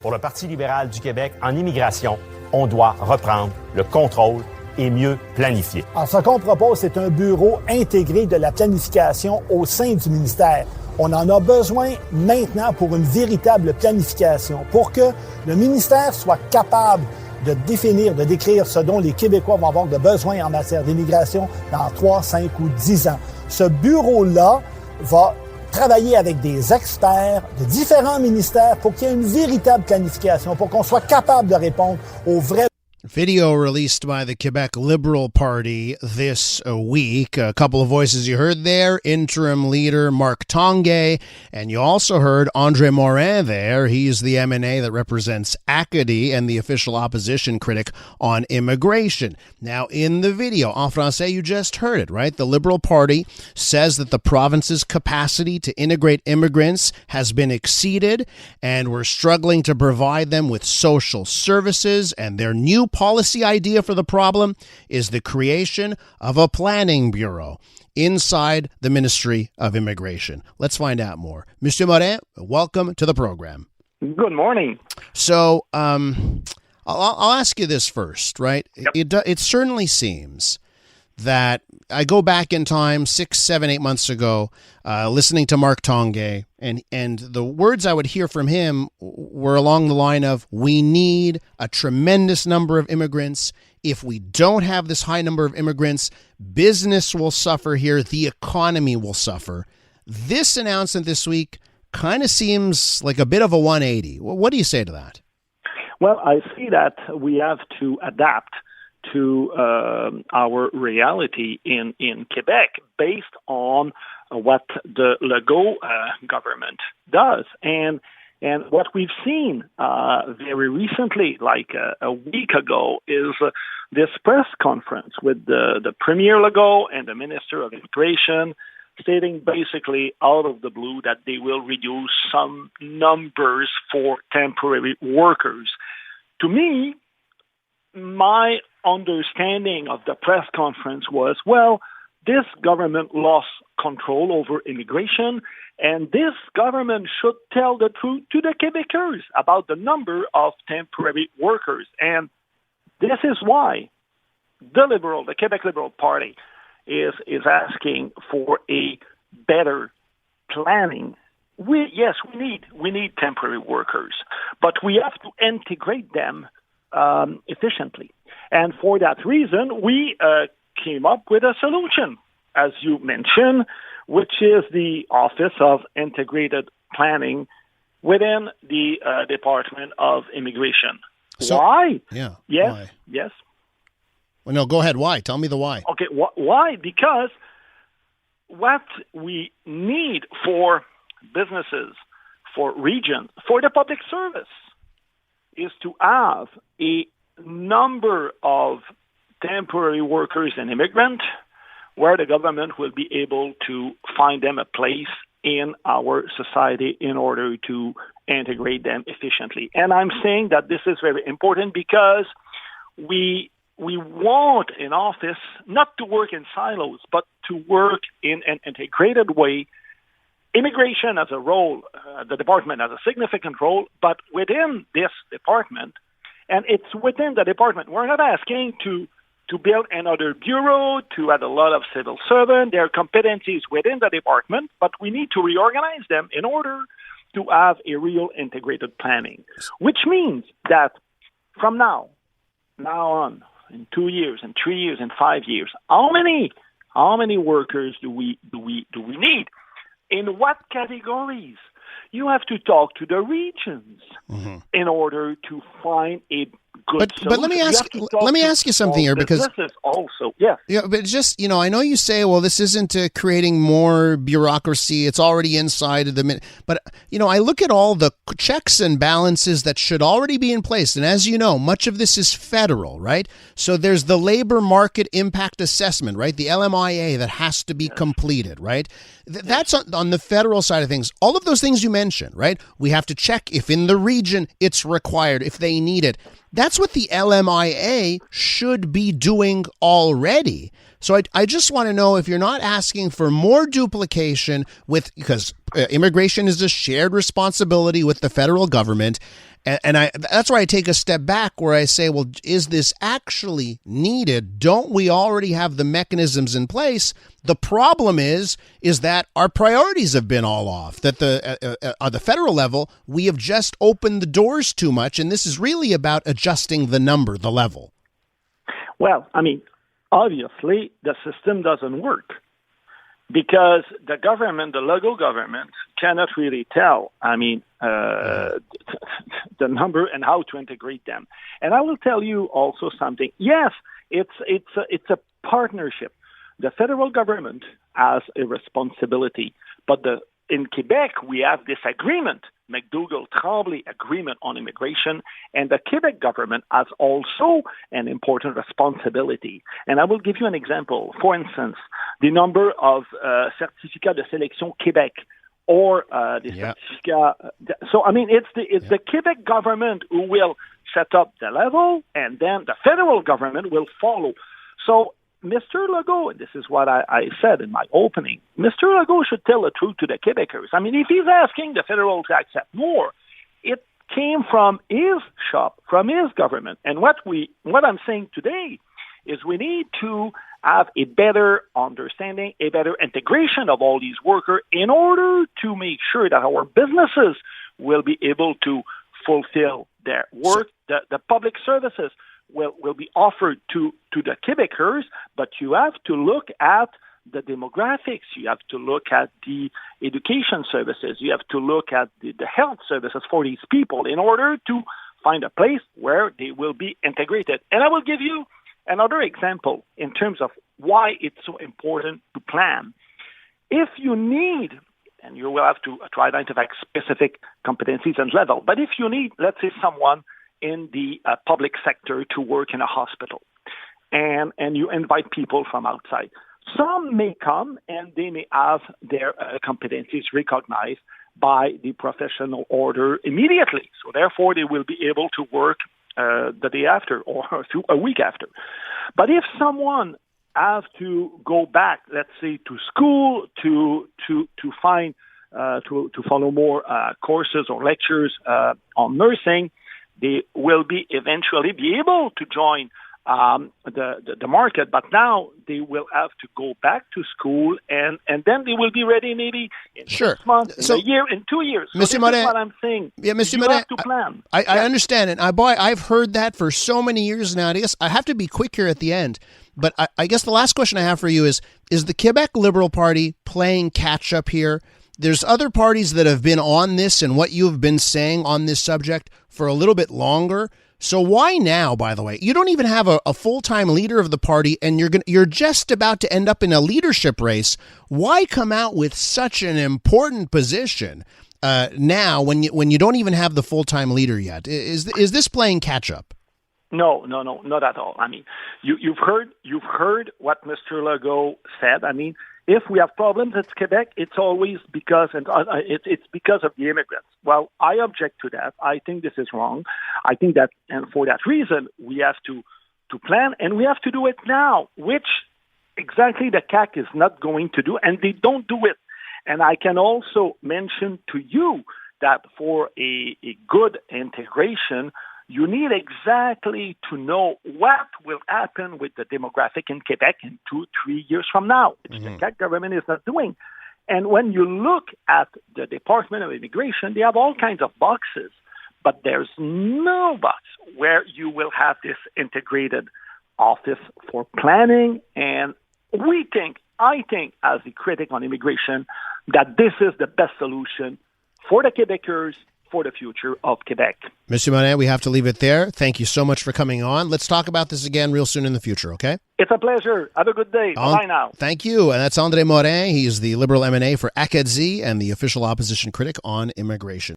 Pour le Parti libéral du Québec, en immigration, on doit reprendre le contrôle et mieux planifier. Alors, ce qu'on propose, c'est un bureau intégré de la planification au sein du ministère. On en a besoin maintenant pour une véritable planification, pour que le ministère soit capable de définir, de décrire ce dont les Québécois vont avoir de besoin en matière d'immigration dans 3, 5 ou 10 ans. Ce bureau-là va travailler avec des experts de différents ministères pour qu'il y ait une véritable planification, pour qu'on soit capable de répondre aux vrais Video released by the Quebec Liberal Party this week. A couple of voices you heard there. Interim leader Marc Tanguay. And you also heard André Morin there. He's the MNA that represents Acadie and the official opposition critic on immigration. Now, in the video, en français, you just heard it, right? The Liberal Party says that the province's capacity to integrate immigrants has been exceeded, and we're struggling to provide them with social services, and their new policy idea for the problem is the creation of a planning bureau inside the Ministry of Immigration. Let's find out more. Mr. Morin, welcome to the program. Good morning. So I'll ask you this first, right? Yep. It certainly seems that I go back in time 6, 7, 8 months ago, listening to Marc Tanguay, and the words I would hear from him were along the line of, we need a tremendous number of immigrants. If we don't have this high number of immigrants, business will suffer here, the economy will suffer. This announcement this week kind of seems like a bit of a 180. What do you say to that? Well, I see that we have to adapt to our reality in Quebec based on what the Legault government does. And what we've seen very recently, like a week ago, is this press conference with the Premier Legault and the Minister of Immigration stating basically out of the blue that they will reduce some numbers for temporary workers. To me, my understanding of the press conference was, well, this government lost control over immigration, and this government should tell the truth to the Quebecers about the number of temporary workers. And this is why the Quebec Liberal Party is asking for a better planning. We need temporary workers, but we have to integrate them efficiently. And for that reason, we came up with a solution, as you mentioned, which is the Office of Integrated Planning within the Department of Immigration. So, why? Yeah. Yes. Why? Yes. Well, no, go ahead. Why? Tell me the why. Okay. Why? Because what we need for businesses, for regions, for the public service, is to have a number of temporary workers and immigrants where the government will be able to find them a place in our society in order to integrate them efficiently. And I'm saying that this is very important because we want an office not to work in silos, but to work in an integrated way. Immigration has a role, the department has a significant role, but within this department, and it's within the department, we're not asking to build another bureau, to add a lot of civil servants. There are competencies within the department, but we need to reorganize them in order to have a real integrated planning, which means that from now on, in 2 years, in 3 years, in 5 years, how many workers do we need? In what categories? You have to talk to the regions in order to find a good solution. But let me ask you something here, because also, yes. Yeah, but just, I know you say, well, this isn't creating more bureaucracy. It's already inside of the but I look at all the checks and balances that should already be in place, and as you know, much of this is federal, right? So there's the labor market impact assessment, right? The LMIA that has to be completed, right? That's on the federal side of things. All of those things you mentioned, right? We have to check if in the region it's required, if they need it. That's what the LMIA should be doing already. So I just want to know if you're not asking for more duplication because immigration is a shared responsibility with the federal government. And that's where I take a step back, where I say, well, is this actually needed? Don't we already have the mechanisms in place? The problem is that our priorities have been all off, that on the federal level, we have just opened the doors too much, and this is really about adjusting the number, the level. Well, I mean, obviously, the system doesn't work because the government, the local government, cannot really tell, the number and how to integrate them. And I will tell you also something. Yes, it's a partnership. The federal government has a responsibility, but in Quebec, we have this agreement, McDougall-Tremblay agreement on immigration, and the Quebec government has also an important responsibility. And I will give you an example. For instance, the number of certificats de sélection Québec or the certificats. So, it's the Quebec government who will set up the level, and then the federal government will follow. So, Mr. Legault, and this is what I said in my opening, Mr. Legault should tell the truth to the Quebecers. I mean, if he's asking the federal to accept more, it came from his shop, from his government. And what I'm saying today is we need to have a better understanding, a better integration of all these workers in order to make sure that our businesses will be able to fulfill their work, the public services will be offered to the Quebecers, but you have to look at the demographics. You have to look at the education services. You have to look at the health services for these people in order to find a place where they will be integrated. And I will give you another example in terms of why it's so important to plan. If you need, and you will have to try to identify specific competencies and level, but if you need, let's say, someone in the public sector to work in a hospital, and you invite people from outside. Some may come and they may have their competencies recognized by the professional order immediately. So therefore, they will be able to work the day after or a week after. But if someone has to go back, let's say, to school to find to follow more courses or lectures on nursing, they will be eventually be able to join the market, but now they will have to go back to school, and then they will be ready maybe in 6 months, in a year, in 2 years. So this is what I'm saying. Yeah, Mr. You Morin, have to plan. I understand it. I've heard that for so many years now. I guess I have to be quick here at the end, but I guess the last question I have for you is the Quebec Liberal Party playing catch up here? There's other parties that have been on this and what you have been saying on this subject for a little bit longer. So why now, by the way? You don't even have a full-time leader of the party, and you're just about to end up in a leadership race. Why come out with such an important position now when you don't even have the full-time leader yet? Is this playing catch-up? No, not at all. I mean, you've heard what Mr. Legault said. I mean, if we have problems at Quebec, it's always because it's because of the immigrants. Well, I object to that. I think this is wrong. I think that, and for that reason, we have to plan, and we have to do it now, which exactly the CAQ is not going to do, and they don't do it. And I can also mention to you that for a good integration, you need exactly to know what will happen with the demographic in Quebec in 2-3 years from now, which the Quebec government is not doing. And when you look at the Department of Immigration, they have all kinds of boxes, but there's no box where you will have this integrated office for planning. And I think, as a critic on immigration, that this is the best solution for the Quebecers, for the future of Quebec. Mr. Morin, we have to leave it there. Thank you so much for coming on. Let's talk about this again real soon in the future, okay? It's a pleasure. Have a good day. Bye now. Thank you. And that's André Morin. He is the Liberal MNA for Acadie and the official opposition critic on immigration.